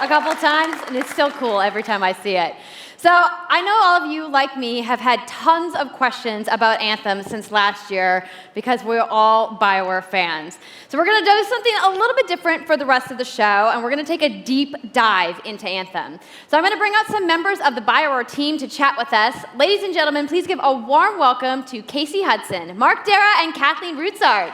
a couple times, and it's still cool every time I see it. So I know all of you, like me, have had tons of questions about Anthem since last year because we're all BioWare fans. So we're going to do something a little bit different for the rest of the show, and we're going to take a deep dive into Anthem. So I'm going to bring out some members of the BioWare team to chat with us. Ladies and gentlemen, please give a warm welcome to Casey Hudson, Mark Dara, and Kathleen Rutzard.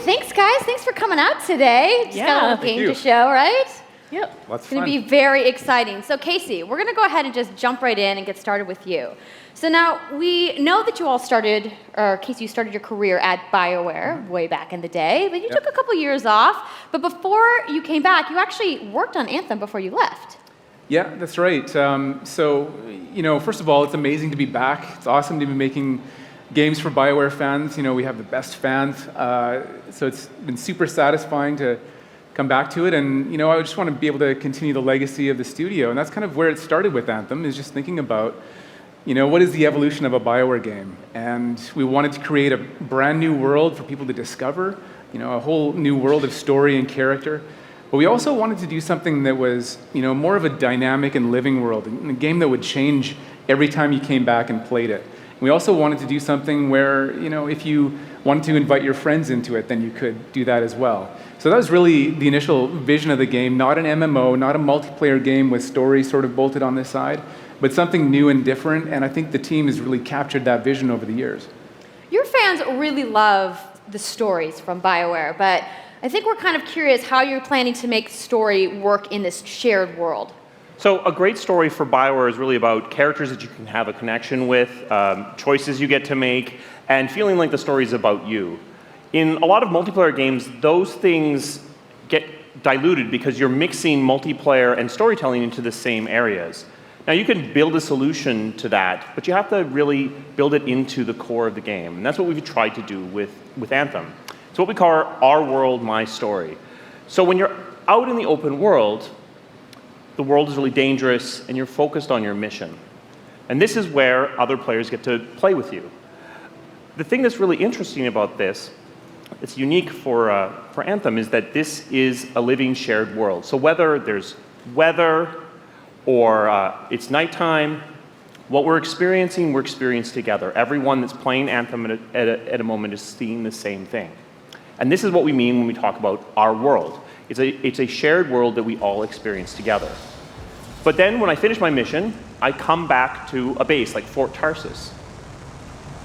Thanks, guys. Thanks for coming out today. Just got a little game to show, right? Yep. It's going to be very exciting. So, Casey, we're going to go ahead and just jump right in and get started with you. So now, we know that you all started, or Casey, you started your career at BioWare way back in the day, but you took a couple years off. But before you came back, you actually worked on Anthem before you left. Yeah, that's right. So, first of all, it's amazing to be back. It's awesome to be making games for BioWare fans. We have the best fans, so it's been super satisfying to come back to it. And I just want to be able to continue the legacy of the studio, and that's kind of where it started with Anthem. Is just thinking about, what is the evolution of a BioWare game, and we wanted to create a brand new world for people to discover, a whole new world of story and character. But we also wanted to do something that was, more of a dynamic and living world, a game that would change every time you came back and played it. We also wanted to do something where, if you wanted to invite your friends into it, then you could do that as well. So that was really the initial vision of the game, not an MMO, not a multiplayer game with story sort of bolted on this side, but something new and different, and I think the team has really captured that vision over the years. Your fans really love the stories from BioWare, but I think we're kind of curious how you're planning to make story work in this shared world. So a great story for BioWare is really about characters that you can have a connection with, choices you get to make, and feeling like the story is about you. In a lot of multiplayer games, those things get diluted because you're mixing multiplayer and storytelling into the same areas. Now, you can build a solution to that, but you have to really build it into the core of the game. And that's what we've tried to do with Anthem. It's what we call our world, my story. So when you're out in the open world, the world is really dangerous, and you're focused on your mission. And this is where other players get to play with you. The thing that's really interesting about this, it's unique for Anthem, is that this is a living shared world. So whether there's weather or it's nighttime, what we're experiencing together. Everyone that's playing Anthem at a moment is seeing the same thing. And this is what we mean when we talk about our world. It's a shared world that we all experience together. But then when I finish my mission, I come back to a base like Fort Tarsus.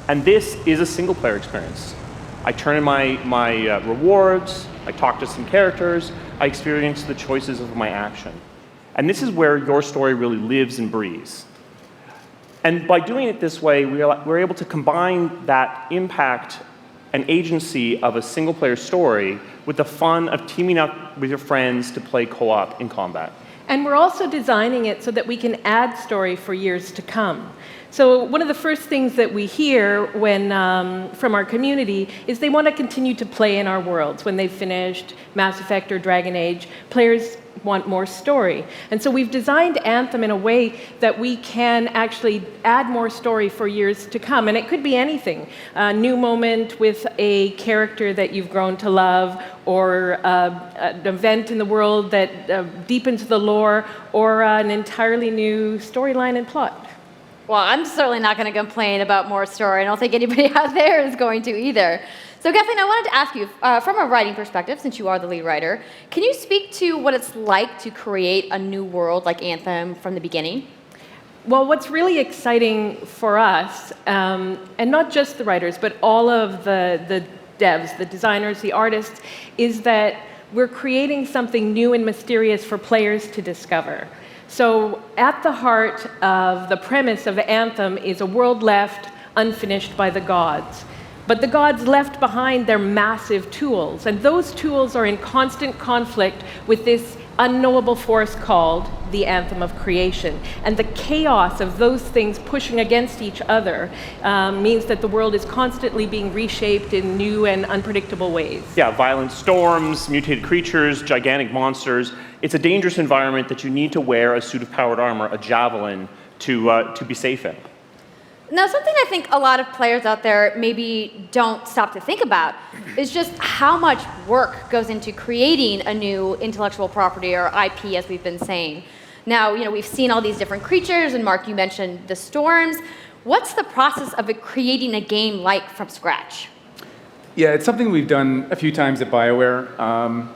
And this is a single-player experience. I turn in my rewards, I talk to some characters, I experience the choices of my action. And this is where your story really lives and breathes. And by doing it this way, we're able to combine that impact and agency of a single-player story with the fun of teaming up with your friends to play co-op in combat. And we're also designing it so that we can add story for years to come. So one of the first things that we hear from our community is they want to continue to play in our worlds. When they've finished Mass Effect or Dragon Age, players want more story. And so we've designed Anthem in a way that we can actually add more story for years to come. And it could be anything. A new moment with a character that you've grown to love, or an event in the world that deepens the lore, or an entirely new storyline and plot. Well, I'm certainly not going to complain about more story. I don't think anybody out there is going to either. So, Kathleen, I wanted to ask you, from a writing perspective, since you are the lead writer, can you speak to what it's like to create a new world like Anthem from the beginning? Well, what's really exciting for us, and not just the writers, but all of the devs, the designers, the artists, is that we're creating something new and mysterious for players to discover. So at the heart of the premise of Anthem is a world left unfinished by the gods. But the gods left behind their massive tools, and those tools are in constant conflict with this unknowable force called the Anthem of creation. And the chaos of those things pushing against each other means that the world is constantly being reshaped in new and unpredictable ways. Yeah, violent storms, mutated creatures, gigantic monsters. It's a dangerous environment that you need to wear a suit of powered armor, a javelin, to be safe in. Now, something I think a lot of players out there maybe don't stop to think about is just how much work goes into creating a new intellectual property, or IP, as we've been saying. Now, we've seen all these different creatures, and Mark, you mentioned the storms. What's the process of creating a game like from scratch? Yeah, it's something we've done a few times at BioWare.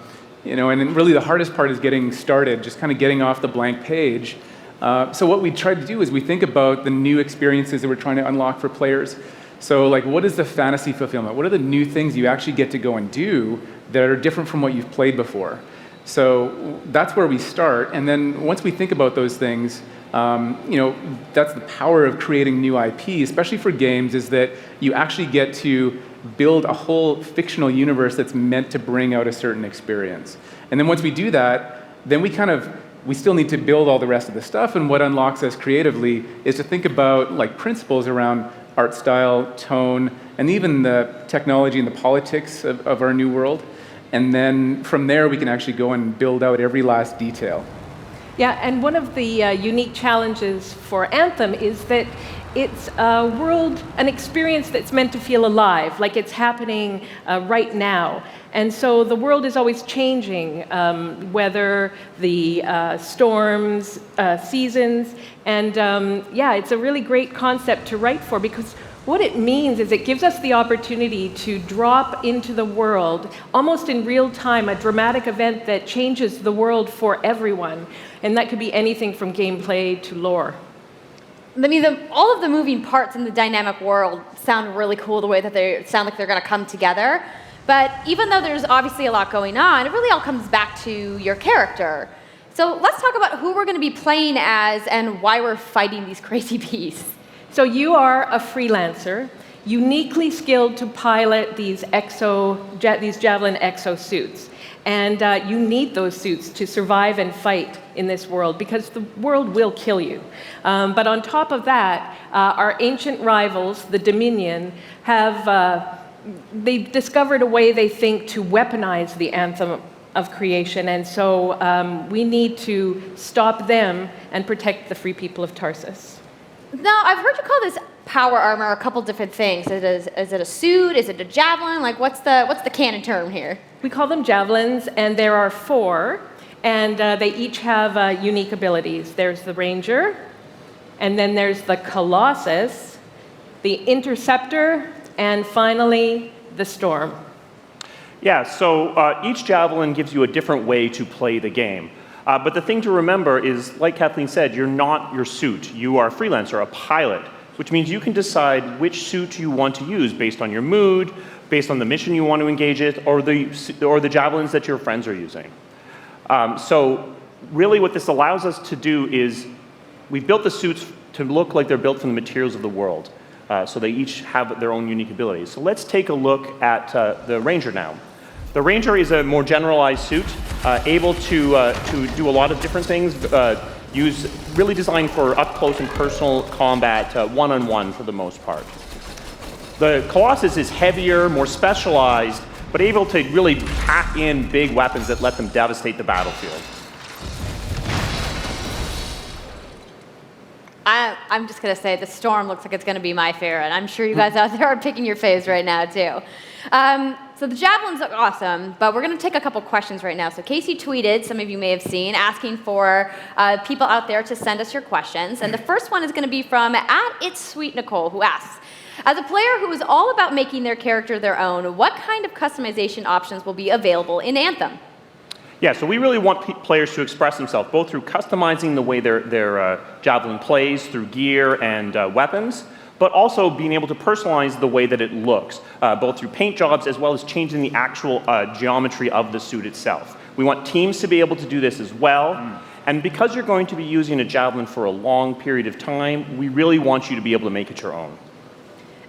And really the hardest part is getting started, just kind of getting off the blank page. So what we try to do is we think about the new experiences that we're trying to unlock for players. So like, what is the fantasy fulfillment? What are the new things you actually get to go and do that are different from what you've played before? So that's where we start. And then once we think about those things, that's the power of creating new IP, especially for games, is that you actually get to build a whole fictional universe that's meant to bring out a certain experience. And then once we do that, then we still need to build all the rest of the stuff, and what unlocks us creatively is to think about like principles around art style, tone, and even the technology and the politics of our new world. And then from there, we can actually go and build out every last detail. Yeah, and one of the unique challenges for Anthem is that it's a world, an experience that's meant to feel alive, like it's happening right now. And so the world is always changing, whether the storms, seasons, and it's a really great concept to write for, because what it means is it gives us the opportunity to drop into the world, almost in real time, a dramatic event that changes the world for everyone. And that could be anything from gameplay to lore. I mean, all of the moving parts in the dynamic world sound really cool, the way that they sound like they're going to come together. But even though there's obviously a lot going on, it really all comes back to your character. So let's talk about who we're going to be playing as and why we're fighting these crazy beasts. So you are a freelancer, uniquely skilled to pilot these Javelin exosuits. And you need those suits to survive and fight in this world, because the world will kill you. But on top of that, our ancient rivals, the Dominion, they've discovered a way, they think, to weaponize the Anthem of creation. And so we need to stop them and protect the free people of Tarsus. Now, I've heard you call this power armor a couple different things. Is it a suit? Is it a javelin? Like, what's the canon term here? We call them javelins, and there are 4, and they each have unique abilities. There's the Ranger, and then there's the Colossus, the Interceptor, and finally, the Storm. Yeah, so each javelin gives you a different way to play the game. But the thing to remember is, like Kathleen said, you're not your suit. You are a freelancer, a pilot, which means you can decide which suit you want to use based on your mood, based on the mission you want to engage in, or the javelins that your friends are using. So really what this allows us to do is we've built the suits to look like they're built from the materials of the world. So they each have their own unique abilities. So let's take a look at the Ranger now. The Ranger is a more generalized suit, able to do a lot of different things, really designed for up-close and personal combat, one-on-one for the most part. The Colossus is heavier, more specialized, but able to really pack in big weapons that let them devastate the battlefield. I'm just going to say the Storm looks like it's going to be my favorite. I'm sure you guys out there are picking your faves right now, too. So the javelins look awesome, but we're going to take a couple questions right now. So Casey tweeted, some of you may have seen, asking for people out there to send us your questions. And the first one is going to be from @It'sSweetNicole, who asks, as a player who is all about making their character their own, what kind of customization options will be available in Anthem? Yeah, so we really want players to express themselves, both through customizing the way their javelin plays, through gear and weapons, but also being able to personalize the way that it looks, both through paint jobs as well as changing the actual geometry of the suit itself. We want teams to be able to do this as well. And because you're going to be using a javelin for a long period of time, we really want you to be able to make it your own.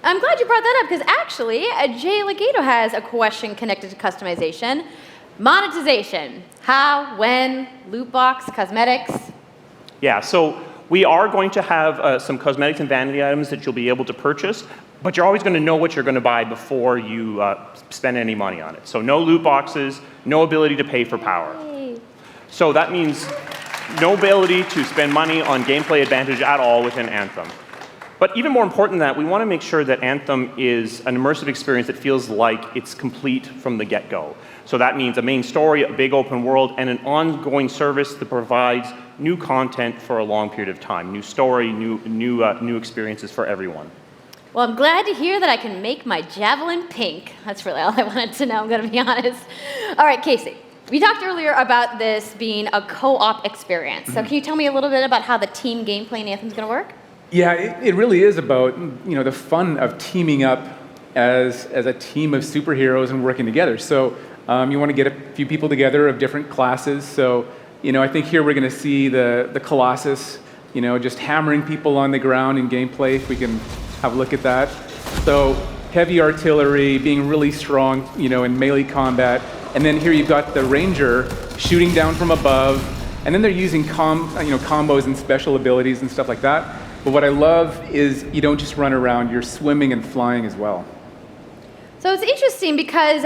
I'm glad you brought that up, because actually, Jay Legato has a question connected to customization. monetization. How, when, loot box, cosmetics. Yeah, so we are going to have some cosmetics and vanity items that you'll be able to purchase, but you're always going to know what you're going to buy before you spend any money on it. So no loot boxes, no ability to pay for power. Yay. So that means no ability to spend money on gameplay advantage at all within Anthem. But even more important than that, we want to make sure that Anthem is an immersive experience that feels like it's complete from the get-go. So that means a main story, a big open world, and an ongoing service that provides new content for a long period of time. New story, new experiences for everyone. Well, I'm glad to hear that I can make my javelin pink. That's really all I wanted to know, I'm going to be honest. All right, Casey, we talked earlier about this being a co-op experience. So can you tell me a little bit about how the team gameplay in Anthem is going to work? Yeah, it really is about the fun of teaming up as a team of superheroes and working together. So you want to get a few people together of different classes. So I think here we're going to see the Colossus, just hammering people on the ground in gameplay. If we can have a look at that. So heavy artillery, being really strong, in melee combat, and then here you've got the Ranger shooting down from above, and then they're using combos and special abilities and stuff like that. But what I love is you don't just run around, you're swimming and flying as well. So it's interesting because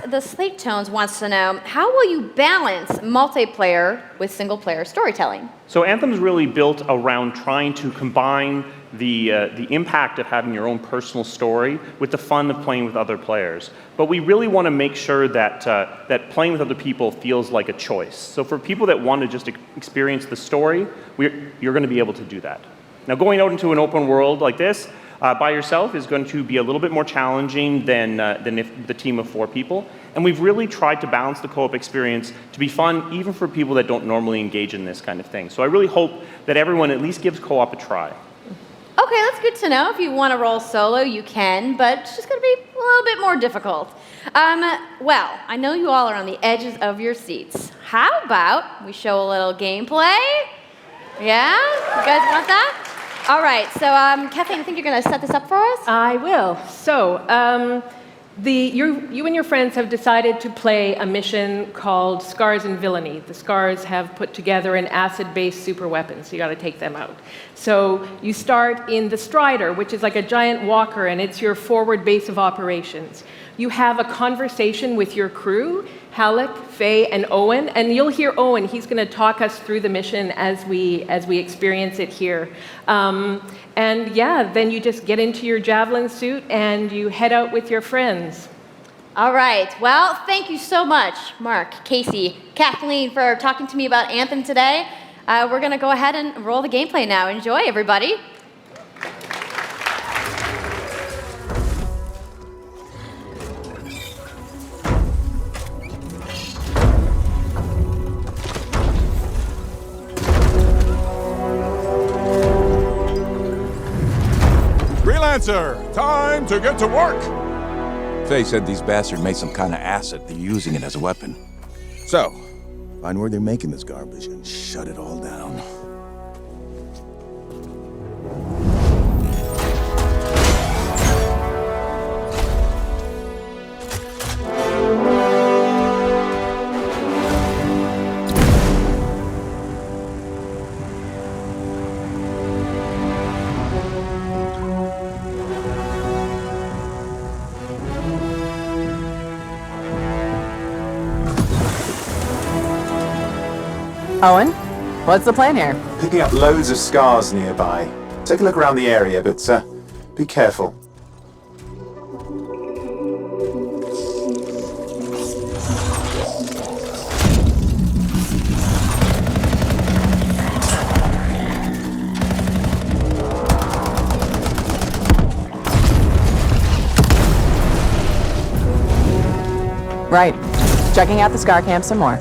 the Slate Tones wants to know, how will you balance multiplayer with single-player storytelling? So Anthem's really built around trying to combine the impact of having your own personal story with the fun of playing with other players. But we really want to make sure that that playing with other people feels like a choice. So for people that want to just experience the story, you're going to be able to do that. Now, going out into an open world like this by yourself is going to be a little bit more challenging than if the team of 4 people. And we've really tried to balance the co-op experience to be fun, even for people that don't normally engage in this kind of thing. So I really hope that everyone at least gives co-op a try. Okay, that's good to know. If you want to roll solo, you can, but it's just going to be a little bit more difficult. Well, I know you all are on the edges of your seats. How about we show a little gameplay? Yeah? You guys want that? All right, so Kathleen, I think you're going to set this up for us? I will. So, you and your friends have decided to play a mission called Scars and Villainy. The Scars have put together an acid-based super weapon, so you got to take them out. So you start in the Strider, which is like a giant walker, and it's your forward base of operations. You have a conversation with your crew, Halleck, Faye, and Owen, and you'll hear Owen. He's going to talk us through the mission as we experience it here. And yeah, then you just get into your javelin suit and you head out with your friends. All right. Well, thank you so much, Mark, Casey, Kathleen, for talking to me about Anthem today. We're going to go ahead and roll the gameplay now. Enjoy, everybody. Freelancer, time to get to work! Faye said these bastards made some kind of acid. They're using it as a weapon. So, find where they're making this garbage and shut it all down. Owen, what's the plan here? Picking up loads of scars nearby. Take a look around the area, but be careful. Right. Checking out the Scar Camp some more.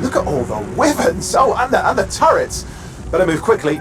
Look at all the weapons! Oh, and the turrets! Better move quickly.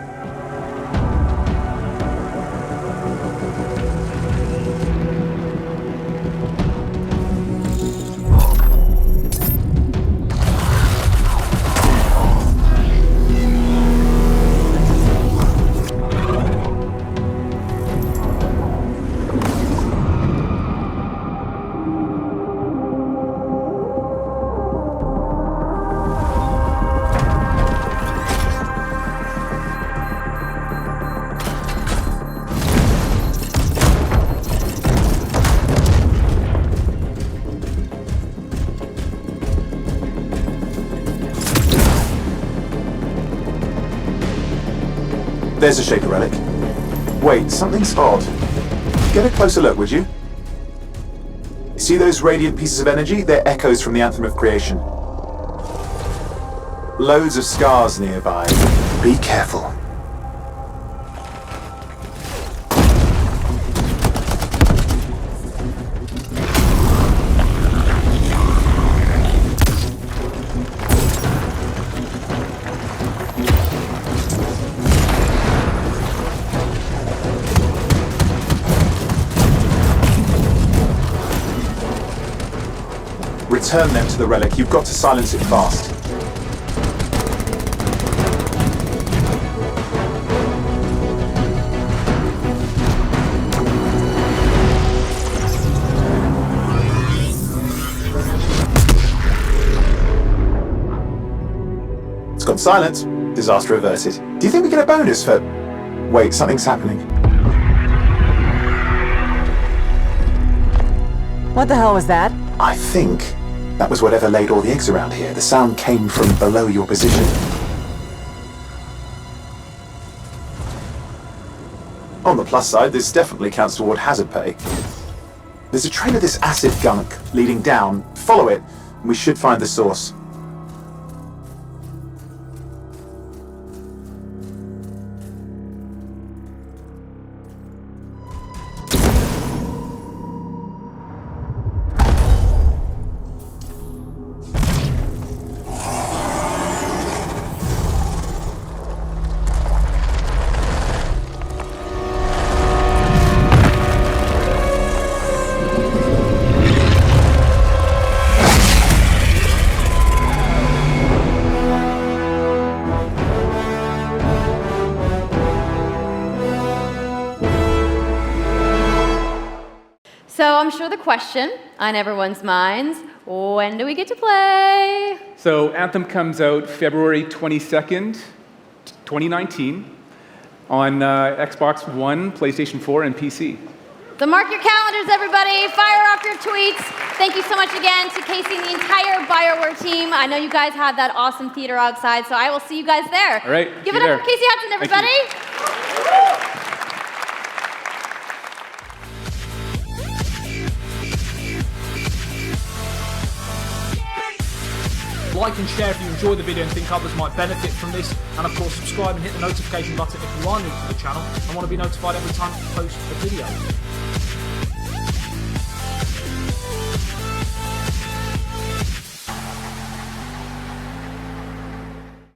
There's a Shaper relic. Wait, something's odd. Get a closer look, would you? See those radiant pieces of energy? They're echoes from the Anthem of Creation. Loads of scars nearby. Be careful. Return them to the relic. You've got to silence it fast. It's gone silent. Disaster averted. Do you think we get a bonus for... Wait, something's happening. What the hell was that? I think that was whatever laid all the eggs around here. The sound came from below your position. On the plus side, this definitely counts toward hazard pay. There's a trail of this acid gunk leading down. Follow it, and we should find the source. So I'm sure the question on everyone's minds, when do we get to play? So Anthem comes out February 22nd, 2019 on Xbox One, PlayStation 4, and PC. So mark your calendars, everybody. Fire off your tweets. Thank you so much again to Casey and the entire BioWare team. I know you guys have that awesome theater outside, so I will see you guys there. All right. Give it up for Casey Hudson, everybody. Like and share if you enjoy the video and think others might benefit from this, and of course subscribe and hit the notification button if you are new to the channel and want to be notified every time I post a video.